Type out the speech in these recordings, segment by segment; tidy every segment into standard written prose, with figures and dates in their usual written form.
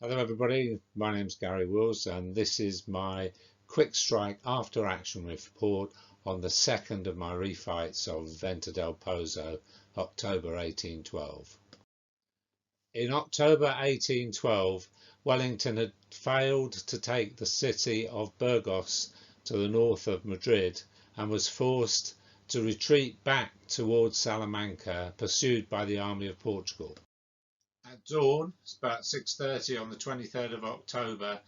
Hello everybody, my name's Gary Wills and this is my QuickStrike after action report on the second of my refights of Venta del Pozo, October 1812. In October 1812, Wellington had failed to take the city of Burgos to the north of Madrid and was forced to retreat back towards Salamanca, pursued by the army of Portugal. At dawn, it's about 6:30 on the 23rd of October,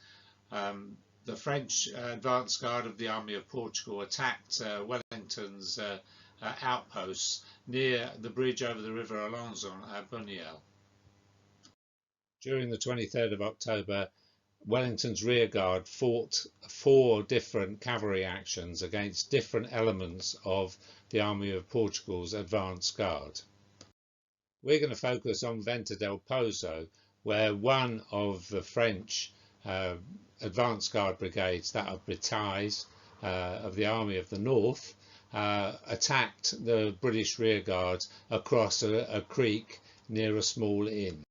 the French advance guard of the Army of Portugal attacked Wellington's outposts near the bridge over the River Alonzon at Buñuel. During the 23rd of October, Wellington's rearguard fought 4 different cavalry actions against different elements of the Army of Portugal's advance guard. We're going to focus on Venta del Pozo, where one of the French advance guard brigades, that of Batailles of the Army of the North, attacked the British rearguard across a creek near a small inn.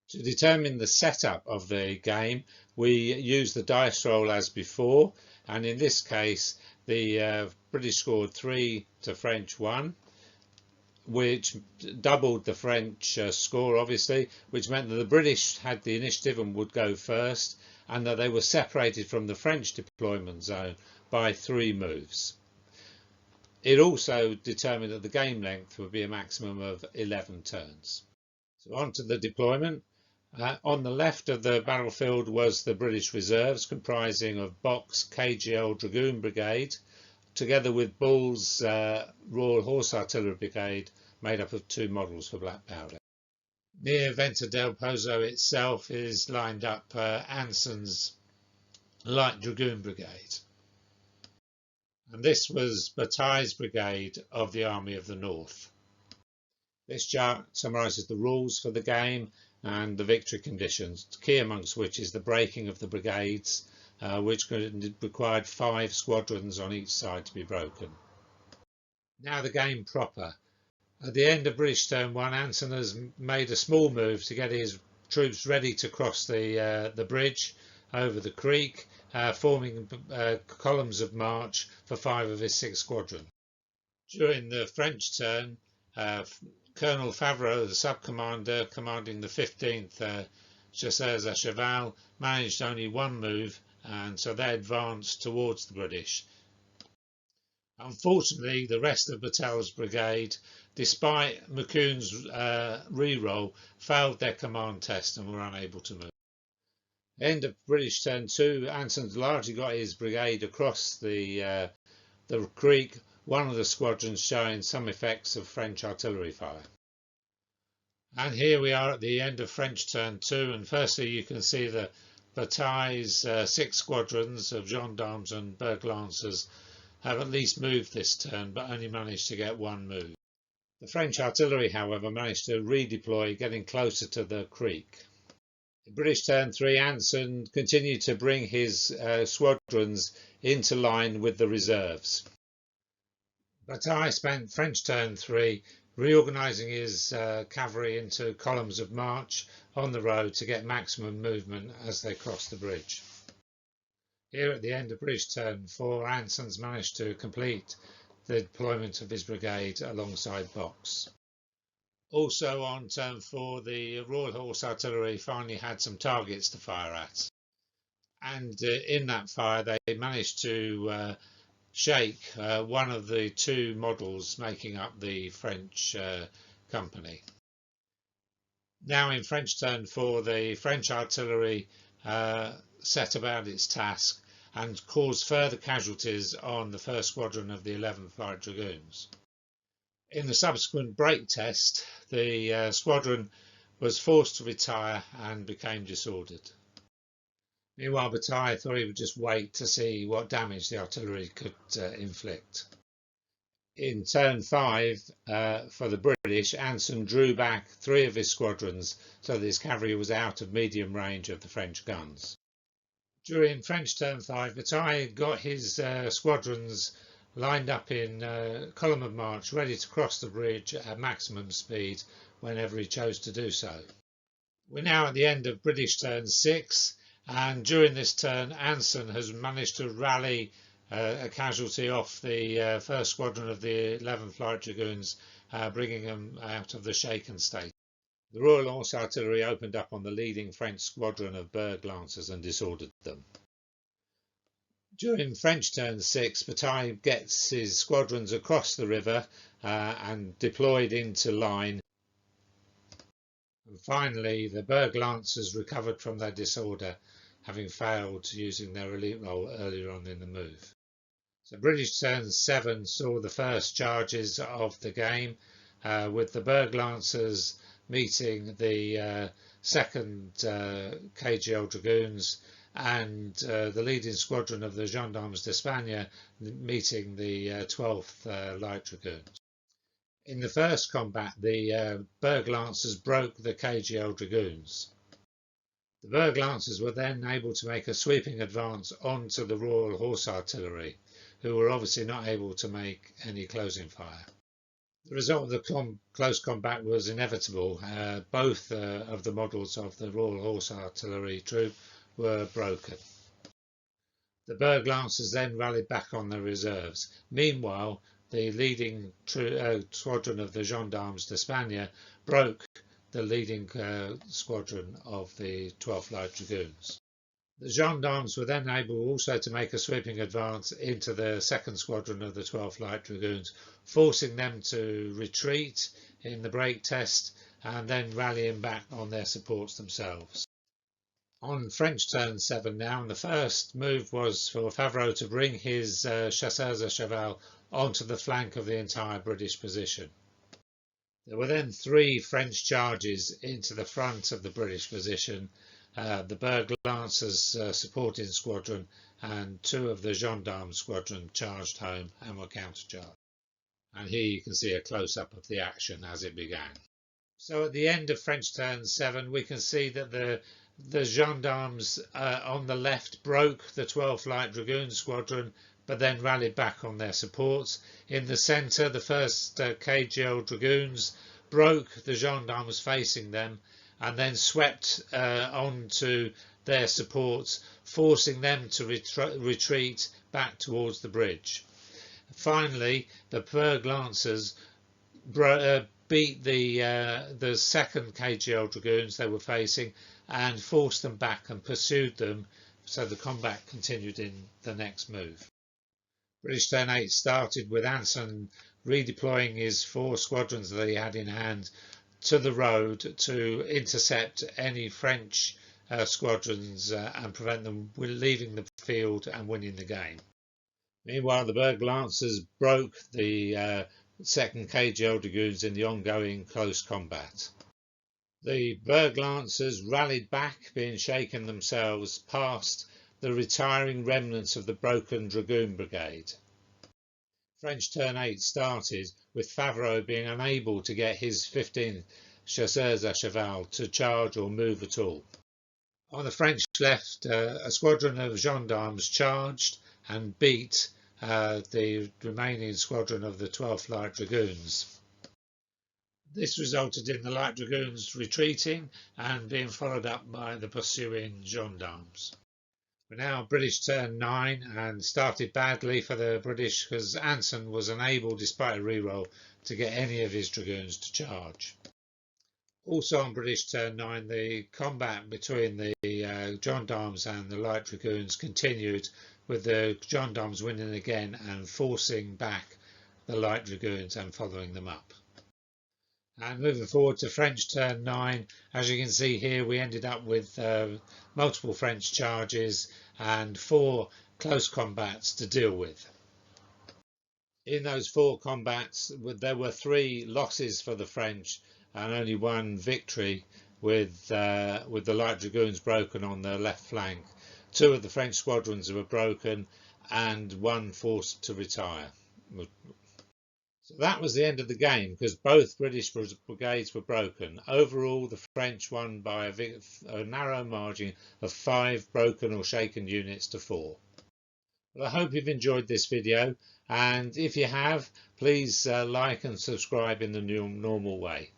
To determine the setup of the game, we use the dice roll as before, and in this case the British scored 3 to French 1. Which doubled the French score, obviously, which meant that the British had the initiative and would go first, and that they were separated from the French deployment zone by 3 moves. It also determined that the game length would be a maximum of 11 turns. So on to the deployment. On the left of the battlefield was the British reserves, comprising of Bock's KGL Dragoon Brigade, together with Bull's Royal Horse Artillery Brigade, made up of 2 models for black powder. Near Venta del Pozo itself is lined up Anson's Light Dragoon Brigade. And this was Bataille's Brigade of the Army of the North. This chart summarises the rules for the game and the victory conditions, key amongst which is the breaking of the brigades, which required 5 squadrons on each side to be broken. Now the game proper. At the end of British turn 1, Anson has made a small move to get his troops ready to cross the bridge over the creek, forming columns of march for 5 of his 6 squadrons. During the French turn, Colonel Favreau, the sub-commander commanding the 15th Chasseurs à Cheval, managed only 1 move, and so they advanced towards the British. Unfortunately, the rest of Bataille's brigade, despite McCoon's re-roll, failed their command test and were unable to move. End of British turn 2, Anson's largely got his brigade across the creek, one of the squadrons showing some effects of French artillery fire. And here we are at the end of French turn 2, and firstly you can see the Bataille's 6 squadrons of gendarmes and Berg Lancers have at least moved this turn, but only managed to get 1 move. The French artillery, however, managed to redeploy, getting closer to the creek. In British turn 3, Anson continued to bring his squadrons into line with the reserves. Bataille spent French turn 3 reorganising his cavalry into columns of march on the road to get maximum movement as they crossed the bridge. Here at the end of British turn 4, Anson's managed to complete the deployment of his brigade alongside Bock's. Also on turn 4, the Royal Horse Artillery finally had some targets to fire at, and in that fire they managed to shake one of the 2 models making up the French company. Now in French turn 4, the French artillery set about its task and caused further casualties on the 1st Squadron of the 11th Light Dragoons. In the subsequent break test, the squadron was forced to retire and became disordered. Meanwhile, Bataille thought he would just wait to see what damage the artillery could inflict. In turn 5, for the British, Anson drew back 3 of his squadrons so that his cavalry was out of medium range of the French guns. During French turn 5, Bataille got his squadrons lined up in column of march, ready to cross the bridge at maximum speed whenever he chose to do so. We're now at the end of British turn 6, and during this turn Anson has managed to rally a casualty off the 1st Squadron of the 11th Light Dragoons, bringing them out of the shaken state. The Royal Horse Artillery opened up on the leading French squadron of Berg Lancers and disordered them. During French turn 6, Bataille gets his squadrons across the river and deployed into line. And finally, the Berg Lancers recovered from their disorder, having failed using their elite role earlier on in the move. So British turn 7 saw the first charges of the game, with the Berg Lancers meeting the 2nd KGL Dragoons and the leading squadron of the Gendarmes d'Espagne meeting the 12th Light Dragoons. In the first combat, the Berg Lancers broke the KGL Dragoons. The Berg Lancers were then able to make a sweeping advance onto the Royal Horse Artillery, who were obviously not able to make any closing fire. The result of the close combat was inevitable. Both of the models of the Royal Horse Artillery troop were broken. The Berg Lancers then rallied back on their reserves. Meanwhile, the leading squadron of the Gendarmes d'Espagne broke the leading squadron of the 12th Light Dragoons. The Gendarmes were then able also to make a sweeping advance into the 2nd Squadron of the 12th Light Dragoons, forcing them to retreat in the break test and then rallying back on their supports themselves. On French turn 7 now, and the first move was for Favreau to bring his chasseurs à cheval onto the flank of the entire British position. There were then 3 French charges into the front of the British position. The Berg Lancers supporting squadron and 2 of the Gendarme squadron charged home and were countercharged. And here you can see a close-up of the action as it began. So at the end of French turn 7, we can see that the gendarmes on the left broke the 12th Light Dragoon squadron, but then rallied back on their supports. In the centre, the 1st KGL Dragoons broke the gendarmes facing them and then swept onto their supports, forcing them to retreat back towards the bridge. Finally, the Berg Lancers beat the 2nd KGL Dragoons they were facing and forced them back and pursued them, so the combat continued in the next move. British turn 8 started with Anson redeploying his 4 squadrons that he had in hand to the road to intercept any French squadrons and prevent them leaving the field and winning the game. Meanwhile, the Berg Lancers broke the 2nd KGL Dragoons in the ongoing close combat. The Berg Lancers rallied back, being shaken themselves past the retiring remnants of the broken Dragoon Brigade. French turn 8 started with Favreau being unable to get his 15 chasseurs à cheval to charge or move at all. On the French left, a squadron of gendarmes charged and beat the remaining squadron of the 12th Light Dragoons. This resulted in the Light Dragoons retreating and being followed up by the pursuing gendarmes. We're now British turn 9 and started badly for the British because Anson was unable, despite a reroll, to get any of his dragoons to charge. Also on British turn 9, the combat between the gendarmes and the Light Dragoons continued, with the gendarmes winning again and forcing back the Light Dragoons and following them up. And moving forward to French turn 9, as you can see here, we ended up with multiple French charges and 4 close combats to deal with. In those 4 combats, there were 3 losses for the French and only 1 victory, with the Light Dragoons broken on the left flank. 2 of the French squadrons were broken and 1 forced to retire. So that was the end of the game because both British brigades were broken. Overall, the French won by a narrow margin of 5 broken or shaken units to 4. Well, I hope you've enjoyed this video, and if you have, please like and subscribe in the normal way.